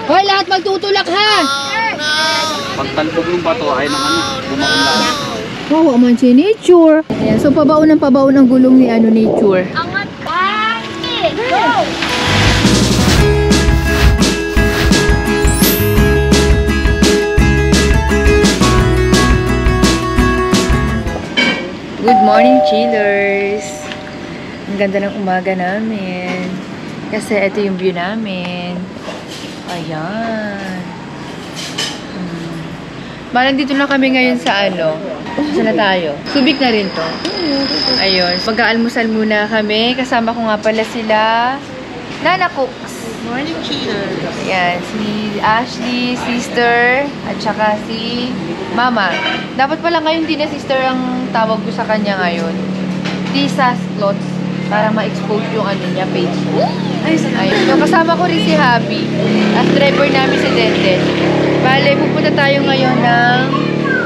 Hoy, lahat magtutulak ha! Pagtalbog ng bato ay naman bumaon. Wow, man si Nature. Ayan, so pabaon ang gulong ni Nature. Angat ka! Go! Good morning, chillers! Ang ganda ng umaga namin. Kasi ito yung view namin. Ayan. Malang dito na kami ngayon sa Saan na tayo? Subic na rin to. Ayun. Mag-aalmusal muna kami. Kasama ko nga pala sila. Nana Cooks. Morning, cheaters. Ayan. Si Ashley, sister. At saka si Mama. Dapat pala ngayon din na sister ang tawag ko sa kanya ngayon. Lisa's Clothes. Para ma-expose yung niya, page. Ayun. So, kasama ko rin si Happy. As driver namin si Denden. Bale, pupunta tayo ngayon ng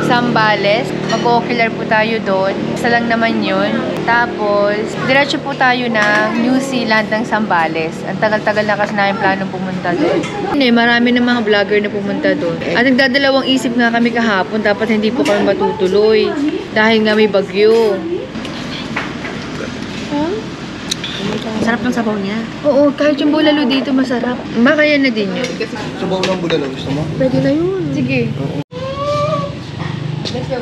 Zambales. Mag-ocular po tayo doon. Isa lang naman yun. Tapos, diretso po tayo ng New Zealand ng Zambales. Ang tagal-tagal na kasi namin planong pumunta doon. Marami ng mga vlogger na pumunta doon. At nagdadalawang isip nga kami kahapon. Dapat hindi po kami matutuloy. Dahil nga may bagyo. Sarap ng sabaw niya. Oo, kahit yung bulalo dito masarap. Baka yan na din yun. Sabaw ng bulalo, gusto mo? Pwede na yun. Sige. Let's go,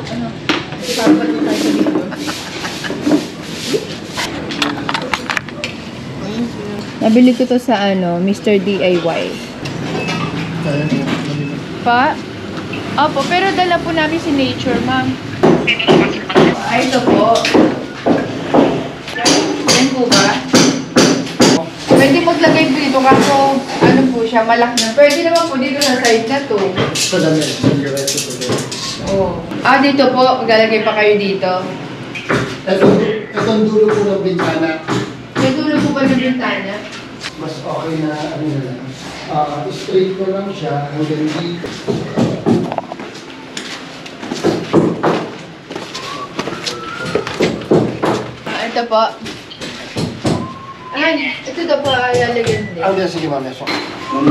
Ipapalo tayo sa dito. Nabili ko to sa Mr. DIY. Pa? Opo, pero dala po namin si Nature, ma'am. Ay, ito po. Yan po ba? Pwede maglagay dito kaso po siya, malak na. Pwede naman po dito sa side na to. Oh. Dito po, maglalagay pa kayo dito. Itong dulo po ng bintana. May dulo po ba ng bintana? Mas okay na na lang. Straight ko lang siya hanggang dito. Ito po. Ito daw po lalagyan din. Sige ma'am, yes. Good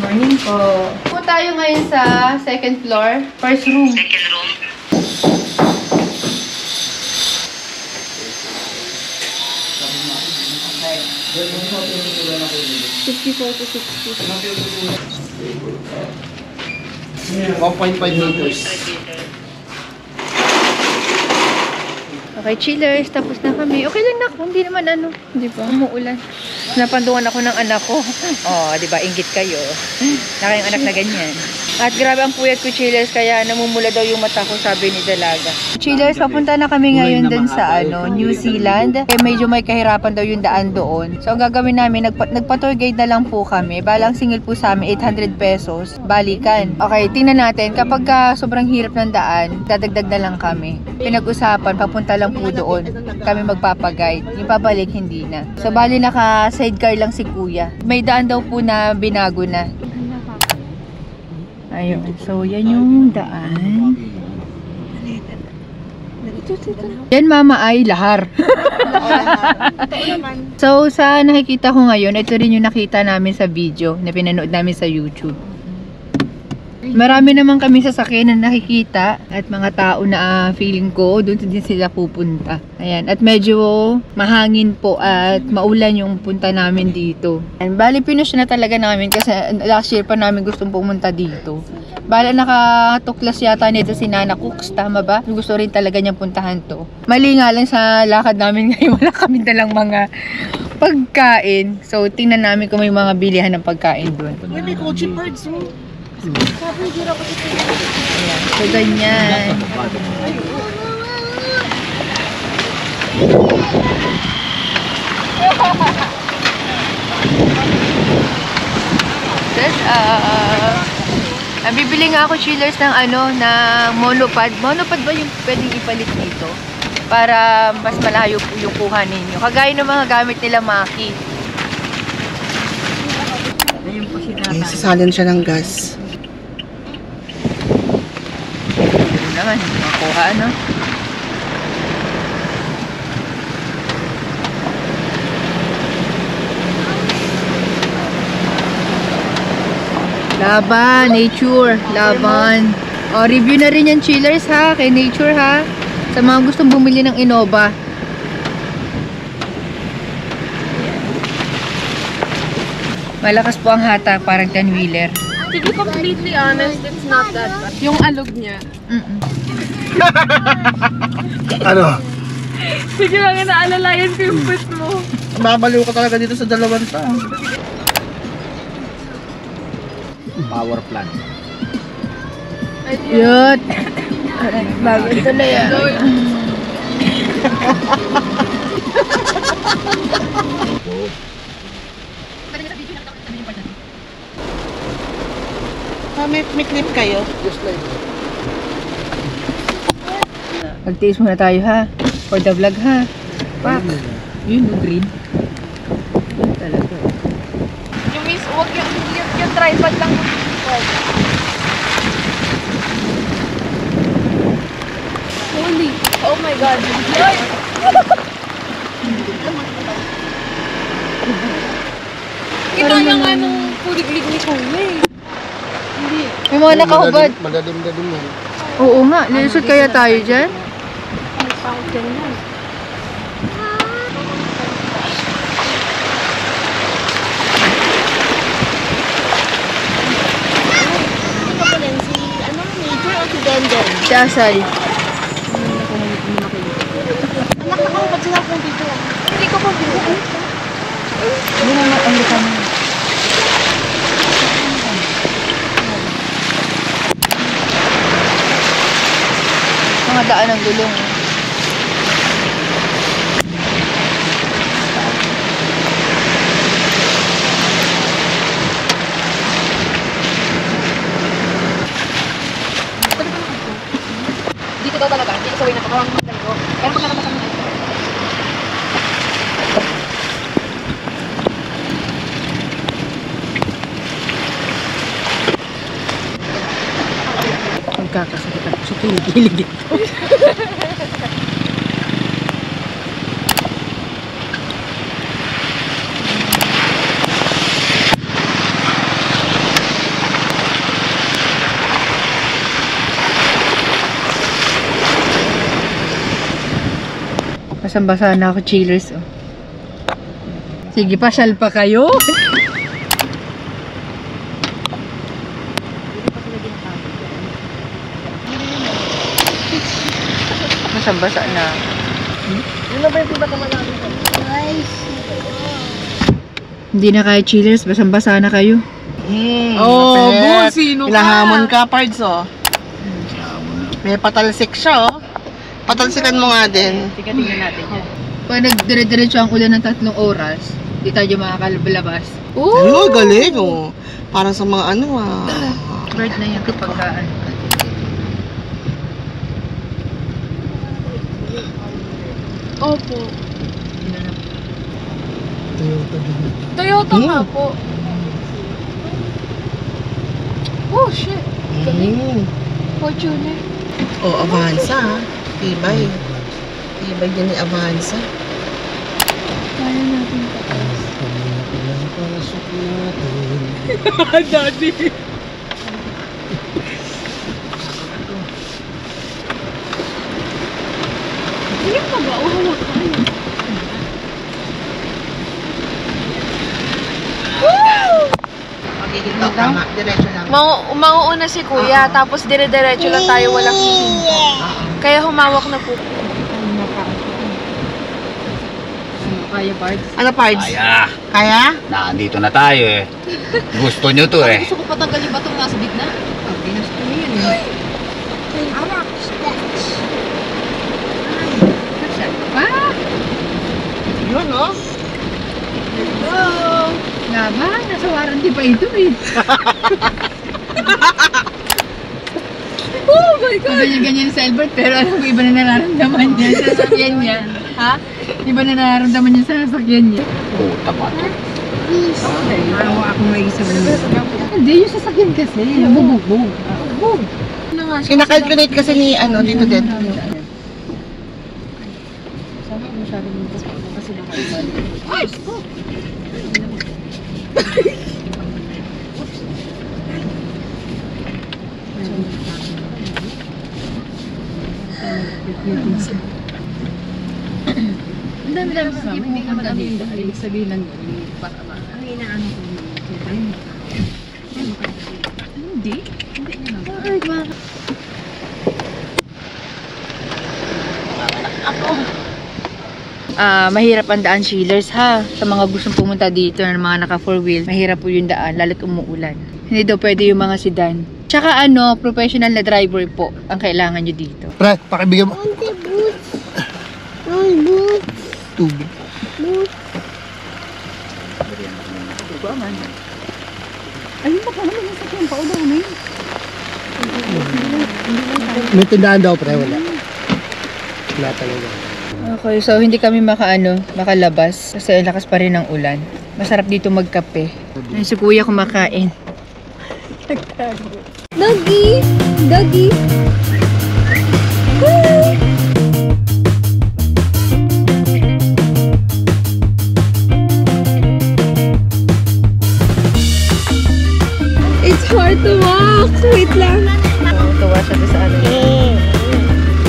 morning po. Po tayo ngayon sa second floor, first room. Second room. $54 to $60. 1.5 meters. Okay, chillers. Tapos na kami. Okay lang na. Hindi naman Di ba? Umuulan. Napanduan ako ng anak ko. Di ba? Inggit kayo. Na kayong anak na ganyan. At grabe ang puyat ko, chillers. Kaya namumula daw yung mata ko, sabi ni Dalaga. Chillers, papunta na kami ngayon dun sa New Zealand. Medyo may kahirapan daw yung daan doon. So, ang gagawin namin, nagpa-tour guide na lang po kami. Balang single po sa amin, 800 pesos. Balikan. Okay, tingnan natin. Kapag sobrang hirap ng daan, dadagdag na lang kami. Pinag-usapan, papunta lang po doon. Kami magpapaguide. Yung pabalik, hindi na. So, bali naka-sidecar lang si Kuya. May daan daw po na binago na. Ayun. So, yan yung daan. Yan, Mama, ay lahar. So, sa nakikita ko ngayon, ito rin yung nakita namin sa video na pinanood namin sa YouTube. Marami naman kami sasakyan na nakikita at mga tao na feeling ko doon din sila pupunta. Ayan. At medyo mahangin po at maulan yung punta namin dito. And bali pinush na talaga namin kasi last year pa namin gustong pumunta dito. Bali nakatuklas yata nito si Nana Cooks, tama ba? Gusto rin talaga niyang puntahan to. Mali nga lang sa lakad namin ngayon, wala kami dalang mga pagkain. So tingnan namin kung may mga bilihan ng pagkain doon. May coaching birds mo. Ayan. So, ganyan. Bibili nga ako, chillers, ng ng monopod. Monopod ba yung pwedeng ipalit dito? Para mas malayo po yung kuha ninyo. Kagaya ng mga gamit nila, Maki. Ayun po si Tatay. Sasalin siya ng gas. Naman, makuha, Laban, Nature, Laban. O, review na rin yung chillers ha, kay Nature ha. Sa mga gustong bumili ng Innova. Malakas po ang hatak, parang 10-wheeler. To be completely honest, it's not that bad. Yung alog niya. Ano? Sige lang, naalalayan ko yung foot mo. Babaliw ka talaga dito sa dalawang tao. Power plant. Yun. Bago ito na yan. May clip kayo? Just like that. Magtiis muna tayo ha. For the vlog ha. Pak. Yun, no, green. Yun talaga. Yung miss, huwag yung tripod lang. Holy. Oh my God. Kita yung anong kuliglig ni Kuya eh. May mga nakahubad. Madalim-dalim yan. Oo nga. Lilusot kaya tayo dyan? Si Asal. Nakakahubad sila kung dito. Hindi ko pa dito. Hindi na matanggitan mo. Mga daan ng gulong. Dito daw talaga. Dito sa way na pagkawang magdali ko. Pero pag nalabasan mo na ito. Magkakasakit ako sa kilig-kilig dito. Basang-basa na ako, chillers. Oh. Sige, pasyal pa kayo. Basang-basa na. Yun na ba yung pinakaman namin? Hindi na kaya, chillers. Basang-basa na kayo. Oh, bu, sino ka? Ilahamon ka, pards, oh. May patalsik siya, oh. Patalsikan mo nga din. Sige, tingnan natin yan. Pag nagdire-diretso ang ulan ng 3 oras, di tayo makakalabas. Ano, galing, oh. Parang sa mga ano, ah. Bird na yan kapag kaan. Opo. Toyota din. Toyota nga po. Oh, shit. Fortuner. Oh, Avanza, ha. Tibay. Tibay din ni Avanza. Kaya natin ito. Pasok natin. Daddy. Hindi pa ba? Hawak tayo. Magiging tama, diretso lang. Mauuna si Kuya, tapos dire-diretso lang tayo, walang hihinto. Kaya humawak na po. Kaya, Bart? Ano, pards? Kaya, Kaya? nandito na tayo eh. Gusto nyo to eh. Gusto ko patanggal yung batong nasa gitna. Okay, nasa kami yun eh. Ah! Yun, oh. Nga ba? Nasa warranty pa ito eh. Oh my God! Ganyan sa Albert, pero alam ko iba na nararamdaman niya sa sasakyan niya. Ha? Iba na nararamdaman niya sa sasakyan niya. Puta ba to? Okay, ako may isa mo. Hindi, yung sasakyan kasi. Bubog. Bubog. Kinakalculate kasi ni, ano, dito din. lang, sige, hindi naman kami ibig sabihin lang yun. Ang inaano ko Hindi? Hindi naman. Mahirap ang daan, chillers, ha. Sa mga gustong pumunta dito ng mga naka 4-wheel, mahirap po yung daan, lalo't umuulan. Hindi daw pwede yung mga sedan. Tsaka professional na driver po ang kailangan nyo dito. Pre, pakibigyan mo. Konti boots. Ay, boots. Tubig. Boots. Ayun pa kami, nasa kiyang paudaw na yun. May tindahan daw, pre. Wala. Wala talaga. Okay, so hindi kami makalabas kasi lakas pa rin ng ulan. Masarap dito magkape. Ay, si kuya kumakain. Doggy. Doggy. It's hard to walk. Wait lang. Tuwa siya doon sa ano.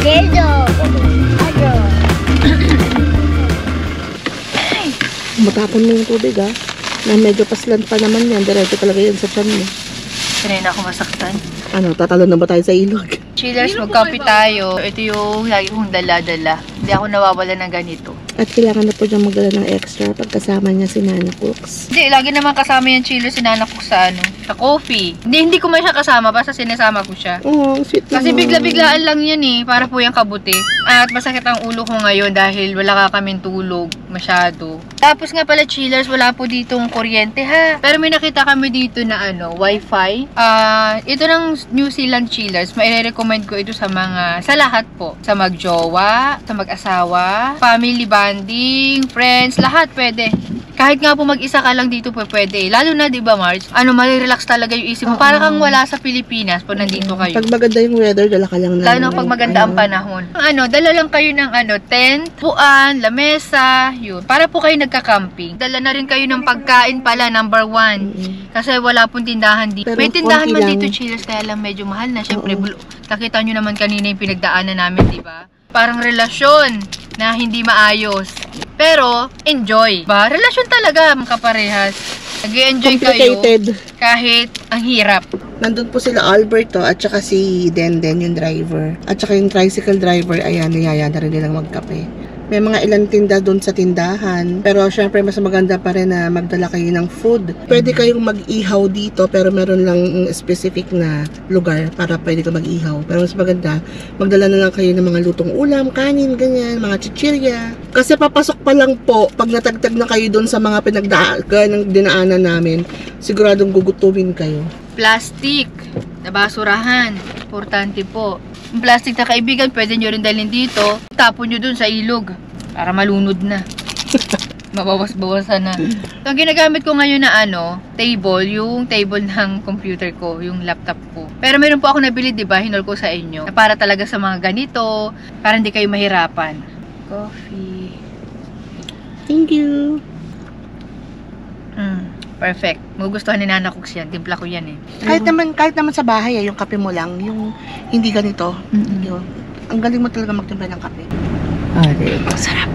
Dedo. Ado. Matapon mo yung tubig na medyo paslan pa naman yan. Diretso talaga yan sa tiyan mo. Sanay na ako masaktan. Ano, tatalon na ba tayo sa ilog? Chillers, magkape tayo. Ito yung lagi kong dala-dala. Hindi ako nawawala ng ganito. At kailangan na po diyang magdala ng extra pagkasama niya si Nana Cooks. Hindi, lagi naman kasama yung chillers, sinana ko sa sa coffee. Hindi ko man siya kasama, basta sinasama ko siya. Oh, sweet Kasi naman. bigla-biglaan lang yan para po yung kabuti. At masakit ang ulo ko ngayon dahil wala ka kaming tulog masyado. Tapos nga pala, chillers, wala po ditong kuryente, ha. Pero may nakita kami dito na wifi. Ito ng New Zealand, chillers, mai-recommend ko ito sa lahat po. Sa magjowa, sa mag-asawa, family bonding, friends, lahat pwede. Kahit nga po mag-isa ka lang dito pwede. Lalo na, di ba, Marge? Mali-relax talaga yung isip mo. Para kang wala sa Pilipinas pag nandito kayo. Pag maganda yung weather, dala ka lang na. Lalo na pag maganda ang panahon. Dala lang kayo ng tent, puan, lamesa, yun. Para po kayo nagka-camping. Dala na rin kayo ng pagkain pala, number 1. Kasi wala pong tindahan dito. Pero May tindahan konti man lang. dito, chillers, kaya lang medyo mahal na. Siyempre, nakita nyo naman kanina yung pinagdaanan namin, di ba? Parang relasyon na hindi maayos. Pero, enjoy. Ba? Relasyon talaga, mga kaparehas. Nag-enjoy kayo Complicated. kahit ang hirap. Nandun po sila Alberto at saka si Denden, yung driver. At saka yung tricycle driver, ayan, niyaya na rin nilang magkape. May mga ilang tinda doon sa tindahan. Pero syempre, mas maganda pa rin na magdala kayo ng food. Pwede kayong mag-ihaw dito, pero meron lang specific na lugar para pwede ka mag-ihaw. Pero mas maganda, magdala na lang kayo ng mga lutong ulam, kanin, ganyan, mga chichirya. Kasi papasok pa lang po, pag natagtag na kayo doon sa mga dinaanan namin, siguradong gugutumin kayo. Plastic na basurahan. Importante po. Yung plastic na kaibigan, pwede nyo rin dalhin dito. Tapon nyo dun sa ilog. Para malunod na. Mabawas-bawasan na. So, ang ginagamit ko ngayon na table, yung table ng computer ko, yung laptop ko. Pero meron po ako nabili, diba? Hinol ko sa inyo. Na para talaga sa mga ganito, para hindi kayo mahirapan. Coffee. Thank you. Perfect. Magugustuhan ni Nana Cooks yan. Timpla ko yan Kahit naman sa bahay, yung kape mo lang, yung hindi ganito. Yun. Ang galing mo talaga magtimpla ng kape. Sarap.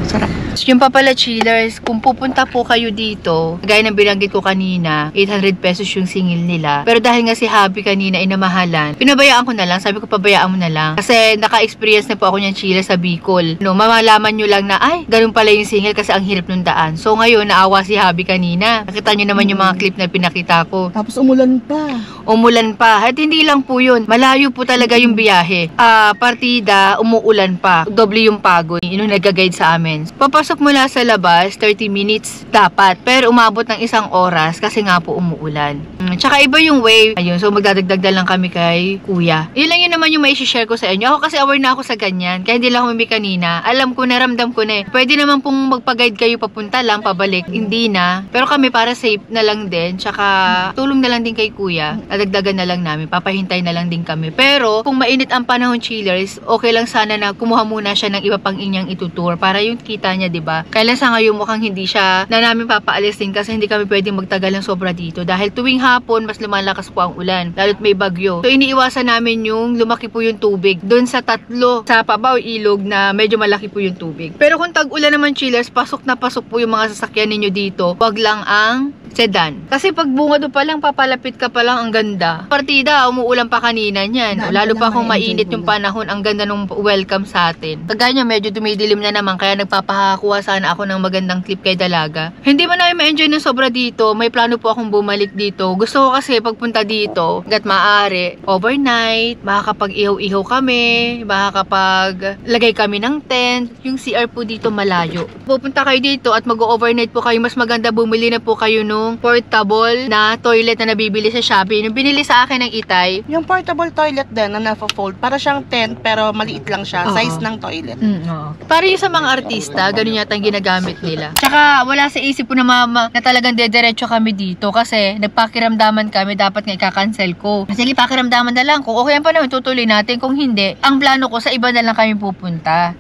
Sarap. Yung pa pala, chillers, kung pupunta po kayo dito, gaya ng binanggit ko kanina, 800 pesos yung singil nila. Pero dahil nga si Happy kanina inamahalan, pinabayaan ko na lang. Sabi ko, pabayaan mo na lang. Kasi naka-experience na po ako niyan, chillers, sa Bicol. Mamalaman nyo lang na, ay, ganun pala yung singil kasi ang hirap nung daan. So ngayon, naawa si Happy kanina. Nakita nyo naman yung mga clip na pinakita ko. Tapos umulan pa. Umulan pa. At hindi lang po yun. Malayo po talaga yung biyahe. Partida, umuulan pa. Doble yung pagod. Yun yung nag-guide sa amin. Papasok mula sa labas, 30 minutes dapat. Pero umabot ng 1 oras kasi nga po umuulan. Tsaka iba yung way. Ayun, so magdadagdag lang kami kay kuya. Yun lang yun naman yung mai-share ko sa inyo. Ako kasi aware na ako sa ganyan. Kaya hindi lang ako may kanina. Alam ko, naramdam ko na Pwede naman pong magpa-guide kayo papunta lang, pabalik. Hindi na. Pero kami para safe na lang din. Tsaka tulong na lang din kay kuya. Dadagdagan na lang namin. Papahintay na lang din kami. Pero kung mainit ang panahon, chillers, okay lang sana na kumuha muna siya ng iba pang inyang itutour para yung kita niya, 'di ba? Kaya sa ngayon mukhang hindi siya na namin papaalisin kasi hindi kami pwedeng magtagal ng sobra dito dahil tuwing hapon mas lumalakas po ang ulan, lalo't may bagyo. So iniiwasan namin yung lumaki po yung tubig doon sa tatlo sa Pabaw ilog na medyo malaki po yung tubig. Pero kung tag-ulan naman, chillers, pasok na pasok po yung mga sasakyan ninyo dito. Wag lang ang sedan. Kasi pag bungado pa lang, papalapit ka pa lang, ang ganda. Partida, umuulan pa kanina niyan. Lalo pa kung mainit yung panahon, ang ganda nung welcome sa atin. Kagaya niya, medyo dumidilim na naman, kaya nagpapakuha sana ako ng magandang clip kay Dalaga. Hindi man namin ma-enjoy ng sobra dito. May plano po akong bumalik dito. Gusto ko kasi pagpunta dito, hanggat maaari, overnight, makakapag-ihaw-ihaw kami, makakapag-lagay kami ng tent. Yung CR po dito malayo. Pupunta kayo dito at mag-overnight po kayo. Mas maganda bumili na po kayo nung portable na toilet na nabibili sa Shopee. Nung binili sa akin ng Itay. Yung portable toilet din na na-fold, para siyang tent pero maliit lang siya, size ng toilet. Para yung sa mga artista, ganun yata ang ginagamit nila. Tsaka wala sa isip ko na mama na talagang dediretso kami dito kasi nagpakiramdaman kami, dapat nga ika-cancel ko. Sige, pakiramdaman na lang. Kung okay yan pa naman, tutuloy natin. Kung hindi, ang plano ko sa iba na lang kami pupunta.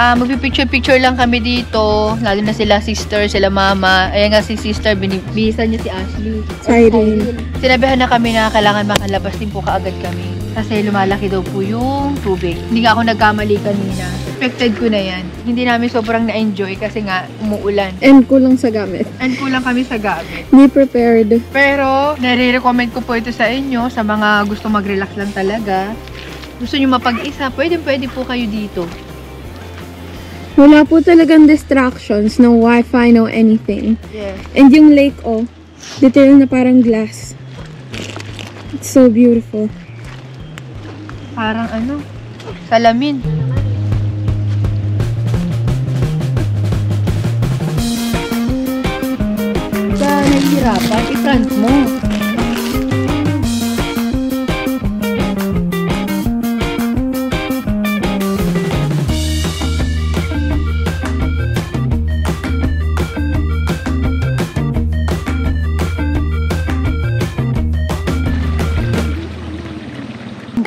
Magpipicture-picture lang kami dito. Lalo na sila sister, sila mama. Ayan nga si sister, binibisan niya si Ashley. Siren. Sinabihan na kami na kailangan makalabas din po kaagad kami. Kasi lumalaki daw po yung tubig. Hindi nga ako nagkamali kanina. Expected ko na yan. Hindi namin sobrang na-enjoy kasi nga umuulan. And kulang sa gamit. And kulang kami sa gamit. Be prepared. Pero, nare-recommend ko po ito sa inyo, sa mga gusto mag-relax lang talaga. Gusto nyo mapag-isa, pwede po kayo dito. Wala po talagang distractions. No wifi, no anything. Yes. And yung lake, oh. Literal na parang glass. It's so beautiful. Parang ano, salamin. Sa nahihirapan, i-front mo.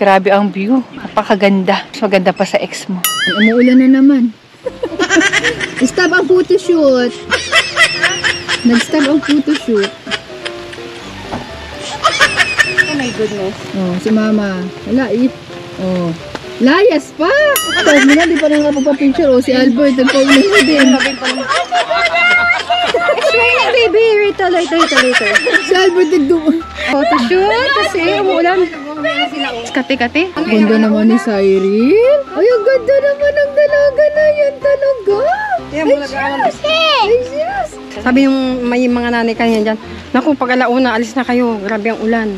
Grabe ang view. Napakaganda. Mas maganda pa sa ex mo. Umuulan na naman. Stop ang photoshoot. Nag-stop ang photoshoot. Oh my goodness. Oh, si mama. Wala eh. Oh. Layas pa! Tapos mo na, di pa na nga papapicture. Oh, si Albert, nagpaulan na din. It's raining, baby. Later. Si Albert, photoshoot kasi umuulan. Kati-kati. Ganda naman ni Cyril. Ay, ang ganda naman ng dalaga na yan talaga. Ay, yes. Sabi yung may mga nanay kanina dyan, naku, pag alauna, alis na kayo. Grabe ang ulan.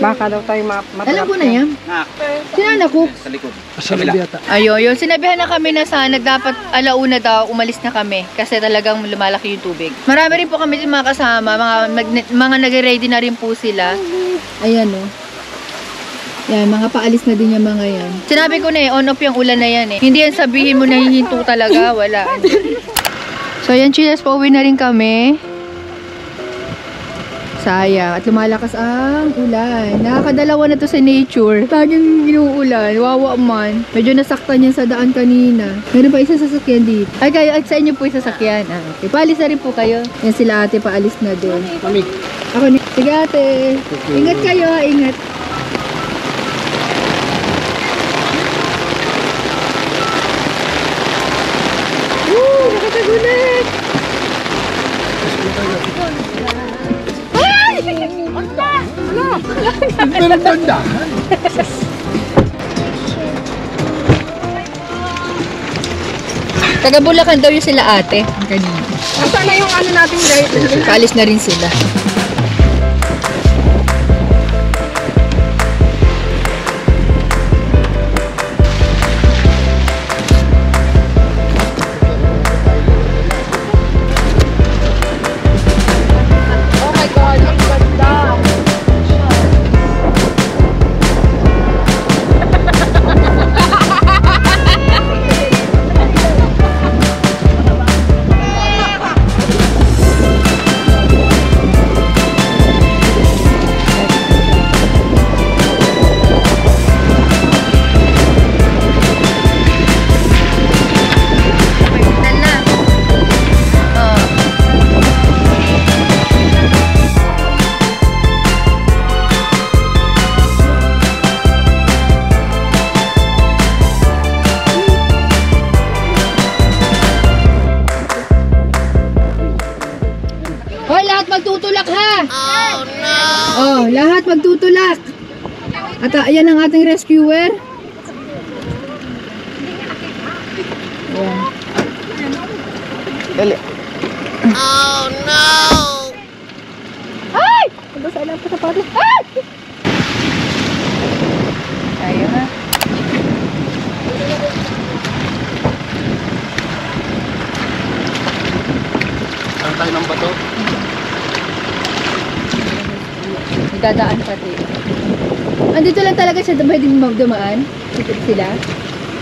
Baka daw tayo matulap. Alam ko na yan. Sinana ko. Sa Libiata. Ayun. Sinabihan na kami na sana dapat alauna daw, umalis na kami. Kasi talagang lumalaki yung tubig. Marami rin po kami mga kasama. Mga nag-ready na rin po sila. Ayan o. Yan, mga paalis na din yung mga yan. Sinabi ko na eh, on off yung ulan na yan eh. Hindi yan sabihin mo na hihinto talaga. Wala. So yan, chillas, pauwi na rin kami. Sayang. At lumalakas ang ulan. Nakakadalawa na to sa nature. Laging inuulan. Wawa man. Medyo nasaktan yan sa daan kanina. Meron pa isang sasakyan dito. Ay, kayo, at sa inyo po yung sasakyan. Okay. Paalis na rin po kayo. Yan sila ate, paalis na doon. Kami. Ako ni. Sige ate. Ingat kayo, ingat. Nakatagulat! Ito lang bandahan. Taga Bulacan daw yung sila ate. Kanina. Saan na yung ano natin guys? Paalis na rin sila. Oh, lahat magtutulak. At ayan ang ating rescuer. Ayan. Dali. Ay! Nabasa lang po sa pati. Ay! Tayo ha. Saan tayo ng bato? Dadaan pati. Andito lang talaga siya pwedeng dumaan? Dito sila?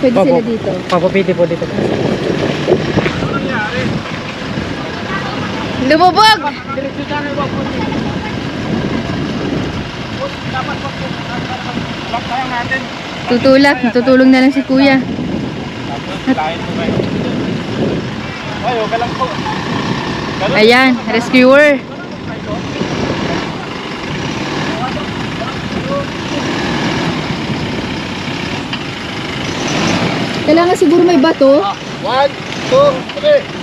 Pwede sila dito? Papapiti po dito. Lumubog! Tutulak. Tutulong na lang si kuya. Ayan, rescuer. Kailangan siguro may bato. 1, 2, 3.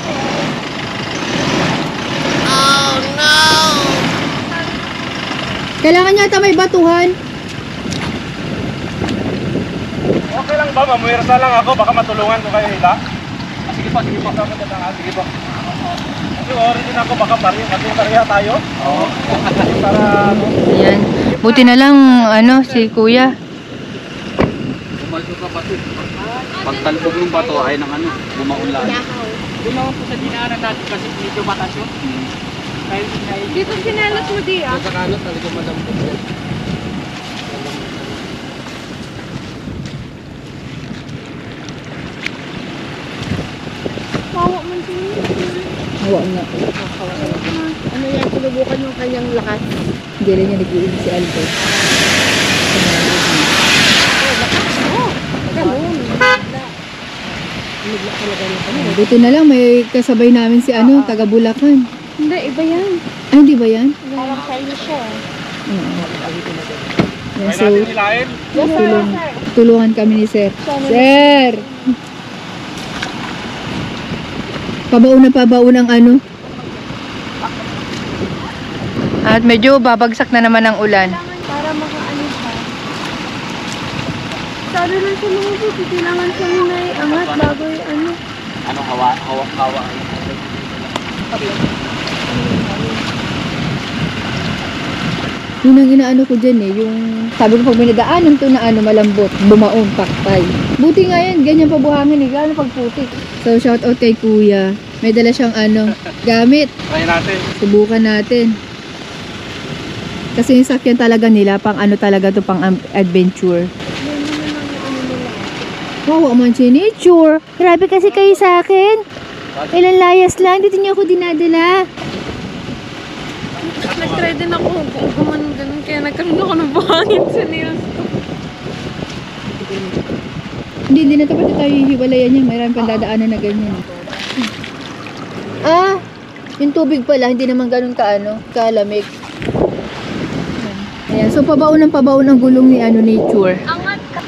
Kailangan yata may batuhan. Okay lang ba? Mamuwersa lang ako. Baka matulungan ko kayo hila. Sige po, sige po. Sige po. Kasi worry din ako. Baka pareha tayo. Oo. Para ano. Ayan. Buti na lang, si kuya. Bumalto ka bato. Pagtalbog ng bato ay ng bumaunlan. Bumawan po sa dinaanan natin kasi medyo matas yun. Dito sinalas mo di ah. Sa kanan, talagang malambot yan. Kawa man siya. Hawa nga. Ano yan, sinubukan yung kanyang lakas. Hindi rin niya nag-iibig si Albert. Buti na lang may kasabay namin si taga Bulacan. Hindi, iba yan. Ay, hindi ba yan? Parang sa'yo siya. Yan, so, natin hilain. tulungan kami ni Sir. Sir! Pabaon ang At medyo babagsak na naman ang ulan. Para makaano siya. Sabi lang sa mga buti, kailangan siya muna angat bago yung Ano, hawa. Yun ang inaano ko dyan yung sabi ko pag may nadaanan to na malambot, bumaon, pakpay. Buti nga yan, ganyan pabuhangin gano'n pagputik. So shout out kay kuya. May dala siyang gamit. Try natin. Subukan natin. Kasi yung sakyan talaga nila, pang talaga to pang adventure. Wow, man si nature. Grabe kasi kayo sa akin. Ilan layas lang, dito niyo ako dinadala. Nag-try din ako gumanon ganun kaya nagkaroon ako ng buhangin sa nails ko. Hindi na tapos tayo hiwalayan niya. Mayroon pang dadaanan na ganyan. Yung tubig pala, hindi naman ganun kalamig. Ayan, so pabaon ang gulong ni nature. Angat ka.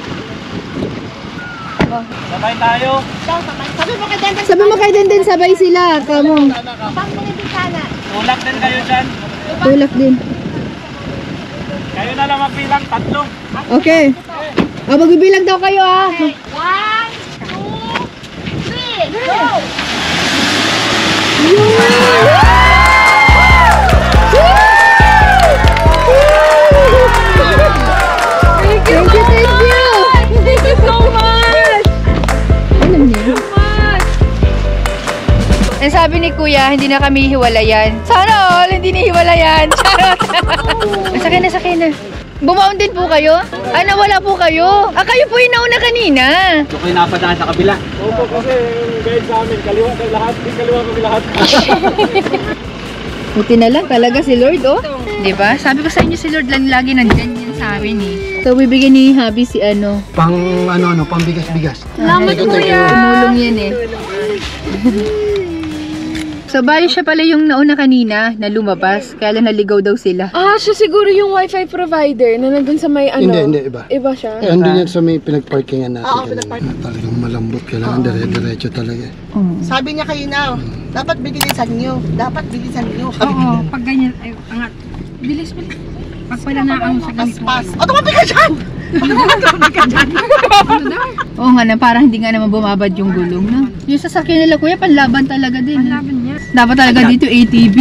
Sabay tayo. Sabi mo kay Denden, sabay sila. Kamo. Tulak din kayo dyan. Tulak din. Kayo na lang magbilang, 3. Okay. Magbibilang daw kayo 1, 2, 3, go! Thank you. Thank you so much! Ano niya? Ang sabi ni kuya, hindi na kami hiwalayan. Sana all, hindi na hiwalayan. Charot. Sakay na. Bumaon din po kayo? Nawala po kayo? Kayo po yung nauna kanina. Ito kayo napadaan sa kabila. Opo, kasi yung guide sa amin, kaliwa kayo lahat. Kaliwa kami lahat. Buti na lang talaga si Lord, Diba? Sabi ko sa inyo, si Lord lang lagi nandyan yan sa amin eh. So, bibigyan ni Habi si Pang pang bigas-bigas. Salamat kuya! Tumulong yan eh. So, bali siya pala yung nauna kanina na lumabas. Kaya lang naligaw daw sila. Siya siguro yung wifi provider na nandun sa may Hindi, iba. Iba siya? Andun yan sa may pinag-parkingan natin kanina. Talagang malambot, kailangan dire-diretso talaga. Sabi niya kayo na, dapat bilisan niyo. Dapat bilisan niyo. Oo, pag ganyan, ay, angat. Bilis. Pag pala naano sa ganito. O, tumabi ka dyan! Oo nga na, parang hindi nga naman bumabad yung gulong, no? Yung sasakyan nila, kuya, panlaban talaga din. Laban niya. Dapat talaga dito ATV.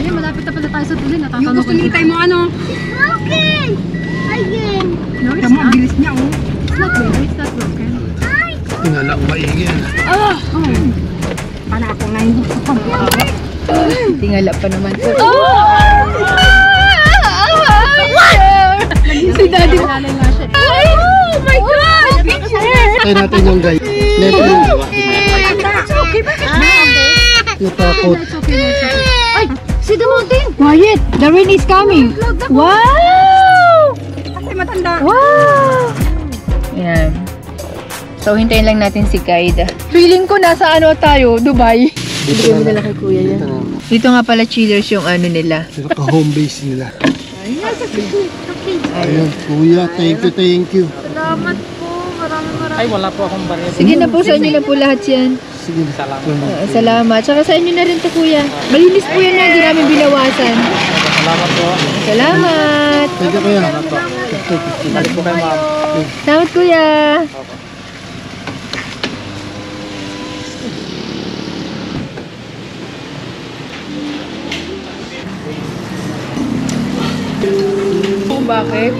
Ayun, malapit na pala tayo sa tuloy. Yung gusto nitay mo ano? Okay! Again! No, it's not. Ang bilis niya, oh. It's not broken. It's not broken. Tingala ko maigi yan. Paano ako ngayon? Tingala pa naman. Si Daddy. Oh my God! Tayo natin yung guy. Neto. Natakot. Ay! See the mountain! Quiet! The rain is coming! Wow! Kasi matanda. Wow! Ayan. So, hintayin lang natin si guide. Feeling ko nasa ano tayo, Dubai. Dito na kay kuya yan. Dito nga pala chillers yung ano nila. Naka-home base nila. Ayun, kuya, thank you. Salamat po. Maraming. Ay, wala po akong barya. Sige na po, sa inyo na po lahat yan. Sige, salamat. Salamat. Tsaka sa inyo na rin to, kuya. Malinis po yan na, hindi namin binawasan. Salamat po. Salamat. Thank you, kuya. Balik po kayo, ma'am. Salamat, kuya. Bakit?